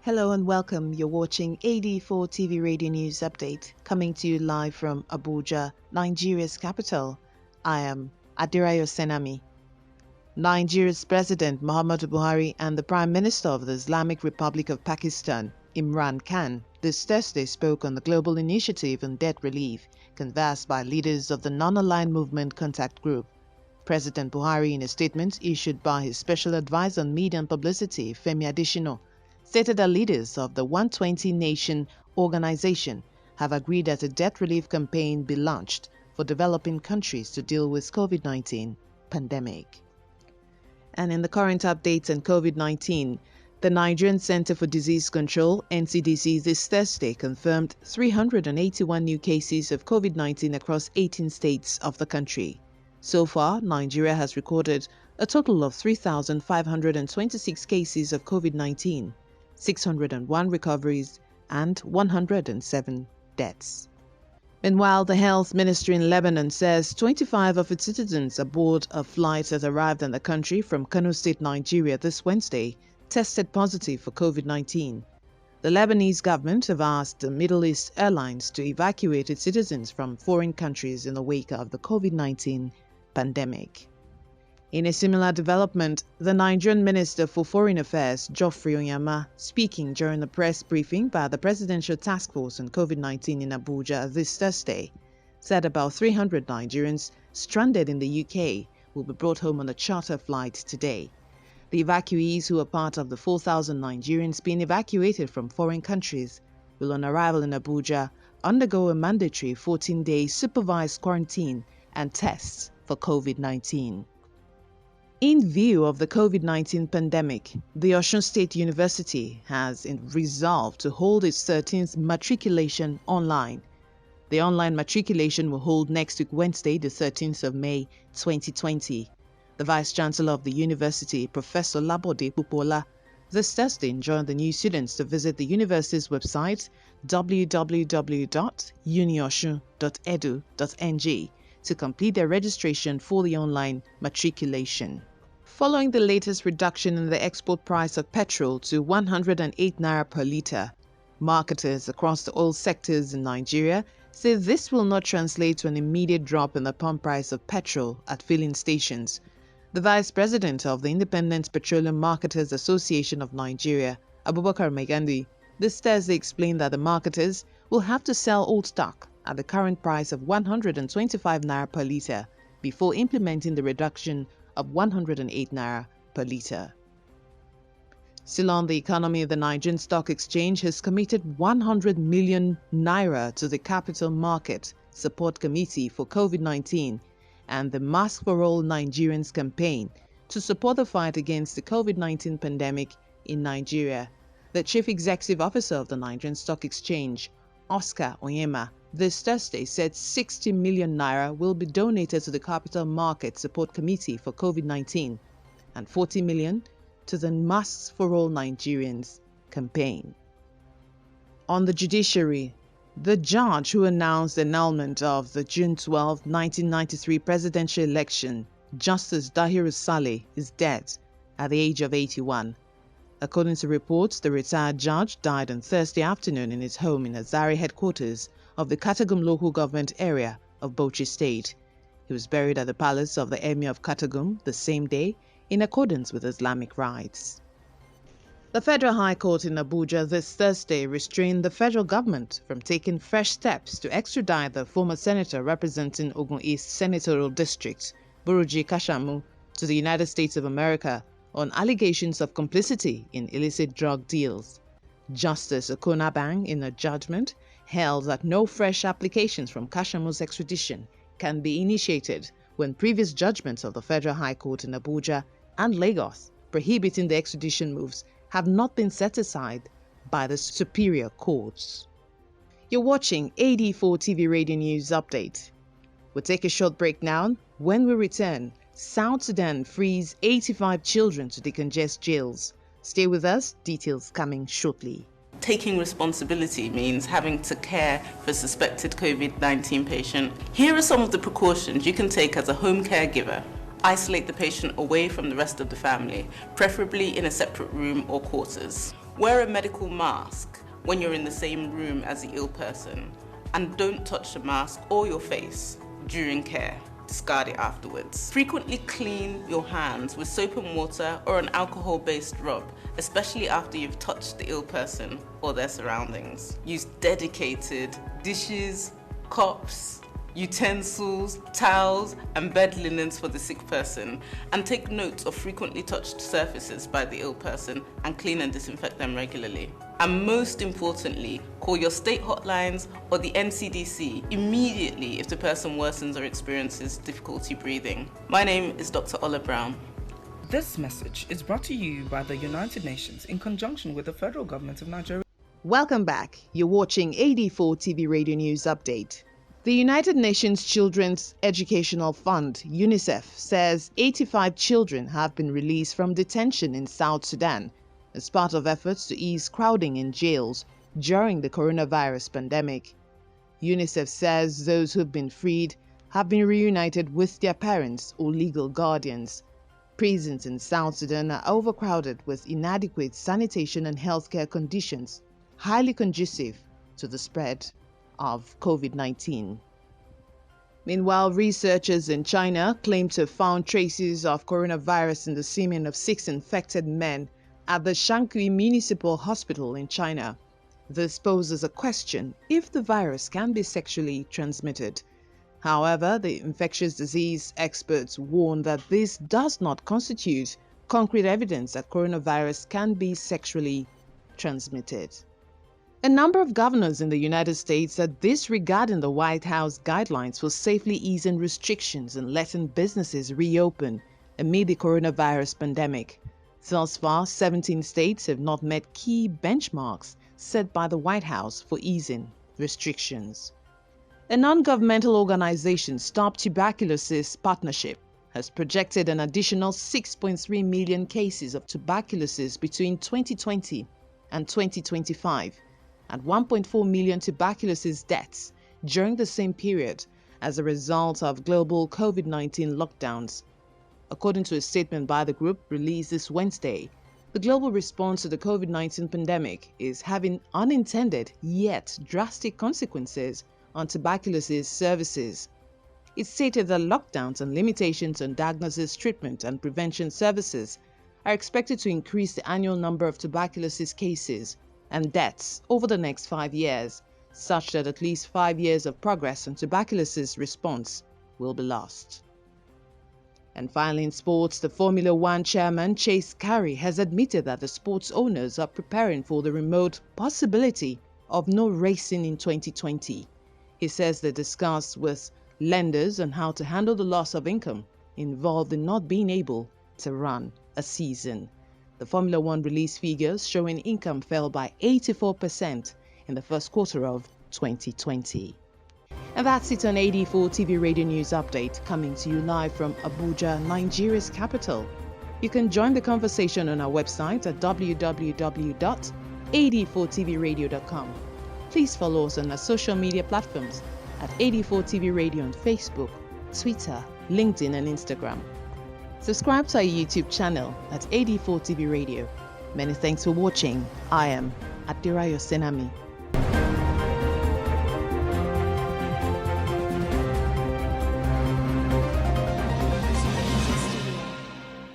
Hello and welcome. You're watching AD4 TV Radio News Update, coming to you live from Abuja, Nigeria's capital. I am Adirayo Senami. Nigeria's President Muhammadu Buhari and the Prime Minister of the Islamic Republic of Pakistan, Imran Khan, this Thursday spoke on the global initiative on debt relief, conversed by leaders of the Non-Aligned Movement Contact Group. President Buhari, in a statement issued by his special advisor on media and publicity, Femi Adesina, stated that leaders of the 120-nation organization have agreed that a debt relief campaign be launched for developing countries to deal with COVID-19 pandemic. And in the current updates on COVID-19, the Nigerian Center for Disease Control, NCDC, this Thursday confirmed 381 new cases of COVID-19 across 18 states of the country. So far, Nigeria has recorded a total of 3,526 cases of COVID-19, 601 recoveries, and 107 deaths. Meanwhile, the Health Ministry in Lebanon says 25 of its citizens aboard a flight that arrived in the country from Kano State, Nigeria this Wednesday tested positive for COVID-19. The Lebanese government have asked the Middle East Airlines to evacuate its citizens from foreign countries in the wake of the COVID-19 pandemic. In a similar development, the Nigerian Minister for Foreign Affairs, Geoffrey Onyema, speaking during a press briefing by the Presidential Task Force on COVID-19 in Abuja this Thursday, said about 300 Nigerians stranded in the UK will be brought home on a charter flight today. The evacuees, who are part of the 4,000 Nigerians being evacuated from foreign countries, will on arrival in Abuja undergo a mandatory 14-day supervised quarantine and tests for COVID-19. In view of the COVID-19 pandemic, the Osun State University has resolved to hold its 13th matriculation online. The online matriculation will hold next week, Wednesday, the 13th of May, 2020. The Vice-Chancellor of the university, Professor Labode Pupola, this Thursday enjoined the new students to visit the university's website, www.uniosun.edu.ng, to complete their registration for the online matriculation. Following the latest reduction in the export price of petrol to 108 naira per litre, marketers across the oil sectors in Nigeria say this will not translate to an immediate drop in the pump price of petrol at filling stations. The Vice President of the Independent Petroleum Marketers Association of Nigeria, Abubakar Megandi, this Thursday explained that the marketers will have to sell old stock at the current price of 125 naira per litre before implementing the reduction of 108 naira per litre. Still on the economy, the Nigerian Stock Exchange has committed 100 million naira to the Capital Market Support Committee for COVID-19 and the Mask for All Nigerians campaign to support the fight against the COVID-19 pandemic in Nigeria. The Chief Executive Officer of the Nigerian Stock Exchange, Oscar Onyema, this Thursday said 60 million naira will be donated to the Capital Market Support Committee for COVID-19 and 40 million to the Masks for All Nigerians campaign. On the judiciary, the judge who announced the annulment of the June 12, 1993 presidential election, Justice Dahiru Saleh, is dead at the age of 81. According to reports, the retired judge died on Thursday afternoon in his home in Azare headquarters of the Katagum local government area of Bauchi State. He was buried at the palace of the Emir of Katagum the same day in accordance with Islamic rites. The Federal High Court in Abuja this Thursday restrained the federal government from taking fresh steps to extradite the former senator representing Ogun East Senatorial District, Buruji Kashamu, to the United States of America on allegations of complicity in illicit drug deals. Justice Okonabang, in a judgment, held that no fresh applications from Kashamu's extradition can be initiated when previous judgments of the Federal High Court in Abuja and Lagos prohibiting the extradition moves have not been set aside by the superior courts. You're watching AD4 TV Radio News Update. We'll take a short break now. When we return, South Sudan frees 85 children to decongest jails. Stay with us, details coming shortly. Taking responsibility means having to care for a suspected COVID-19 patient. Here are some of the precautions you can take as a home caregiver. Isolate the patient away from the rest of the family, preferably in a separate room or quarters. Wear a medical mask when you're in the same room as the ill person, and don't touch the mask or your face during care. Discard it afterwards. Frequently clean your hands with soap and water or an alcohol-based rub, especially after you've touched the ill person or their surroundings. Use dedicated dishes, cups, utensils, towels, and bed linens for the sick person, and take note of frequently touched surfaces by the ill person and clean and disinfect them regularly. And most importantly, call your state hotlines or the NCDC immediately if the person worsens or experiences difficulty breathing. My name is Dr. Ola Brown. This message is brought to you by the United Nations in conjunction with the Federal Government of Nigeria. Welcome back. You're watching AD4 TV Radio News Update. The United Nations Children's Educational Fund, UNICEF, says 85 children have been released from detention in South Sudan as part of efforts to ease crowding in jails during the coronavirus pandemic. UNICEF says those who've been freed have been reunited with their parents or legal guardians. Prisons in South Sudan are overcrowded with inadequate sanitation and healthcare conditions, highly conducive to the spread of COVID-19. Meanwhile, researchers in China claim to have found traces of coronavirus in the semen of 6 infected men at the Shankui Municipal Hospital in China. This poses a question if the virus can be sexually transmitted. However, the infectious disease experts warn that this does not constitute concrete evidence that coronavirus can be sexually transmitted. A number of governors in the United States are disregarding the White House guidelines for safely easing restrictions and letting businesses reopen amid the coronavirus pandemic. Thus far, 17 states have not met key benchmarks set by the White House for easing restrictions. A non-governmental organization, Stop Tuberculosis Partnership, has projected an additional 6.3 million cases of tuberculosis between 2020 and 2025, and 1.4 million tuberculosis deaths during the same period as a result of global COVID-19 lockdowns. According to a statement by the group released this Wednesday, the global response to the COVID-19 pandemic is having unintended yet drastic consequences on tuberculosis services. It stated that lockdowns and limitations on diagnosis, treatment, and prevention services are expected to increase the annual number of tuberculosis cases and deaths over the next 5 years, such that at least 5 years of progress on tuberculosis response will be lost. And finally, in sports, the Formula One chairman Chase Carey has admitted that the sports owners are preparing for the remote possibility of no racing in 2020. He says they discussed with lenders on how to handle the loss of income involved in not being able to run a season. The Formula One released figures showing income fell by 84% in the first quarter of 2020. And that's it on AD4 TV Radio News Update, coming to you live from Abuja, Nigeria's capital. You can join the conversation on our website at www.ad4tvradio.com. Please follow us on our social media platforms at AD4TV Radio on Facebook, Twitter, LinkedIn, and Instagram. Subscribe to our YouTube channel at AD4TV Radio. Many thanks for watching. I am Adirayo Senami.